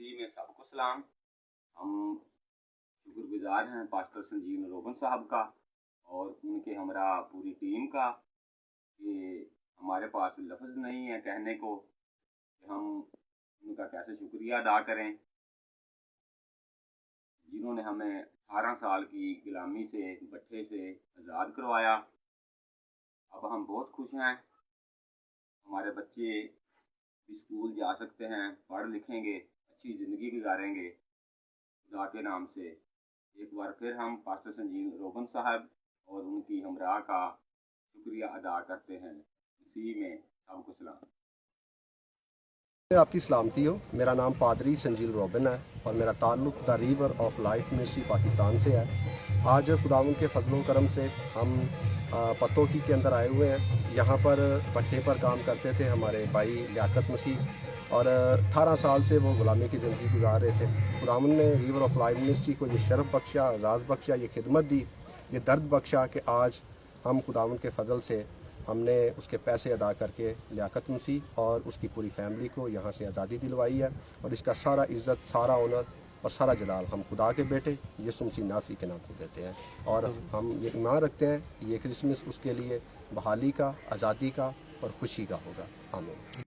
مسیح میں سب کو سلام۔ ہم شکر گزار ہیں پاسٹر سنجیو روبن صاحب کا اور ان کے ہمراہ پوری ٹیم کا کہ ہمارے پاس لفظ نہیں ہے کہنے کو کہ ہم ان کا کیسے شکریہ ادا کریں، جنہوں نے ہمیں 18 سال کی غلامی سے بٹھے سے آزاد کروایا۔ اب ہم بہت خوش ہیں، ہمارے بچے بھی اسکول جا سکتے ہیں، پڑھ لکھیں گے، اچھی زندگی گزاریں گے خدا کے نام سے۔ ایک بار پھر ہم پاسٹر سنجیو روبن صاحب اور ان کی ہمراہ کا شکریہ ادا کرتے ہیں۔ مسیح میں سب کو سلام۔ آپ کی سلامتی ہو۔ میرا نام پادری سنجیو روبن ہے اور میرا تعلق the river of life ministry Pakistan سے ہے۔ آج خداوند کے فضل و کرم سے ہم پتوکی کے اندر آئے ہوئے ہیں۔ یہاں پر پٹھے پر کام کرتے تھے ہمارے بھائی لیاقت مسیح، اور 18 سال سے وہ غلامی کی زندگی گزار رہے تھے۔ خداوند نے ریور آف لائف منسٹری کو یہ شرف بخشا، اعزاز بخشا، یہ خدمت دی، یہ درد بخشا کہ آج ہم خداوند کے فضل سے ہم نے اس کے پیسے ادا کر کے لیاقت مسیح اور اس کی پوری فیملی کو یہاں سے آزادی دلوائی ہے، اور اس کا سارا عزت، سارا آنر اور سارا جلال ہم خدا کے بیٹے یسوع مسیح ناصری کے نام کو دیتے ہیں، اور ہم یہ ایمان رکھتے ہیں یہ کرسمس اس کے لیے بحالی کا، آزادی کا اور خوشی کا ہوگا۔ آمین۔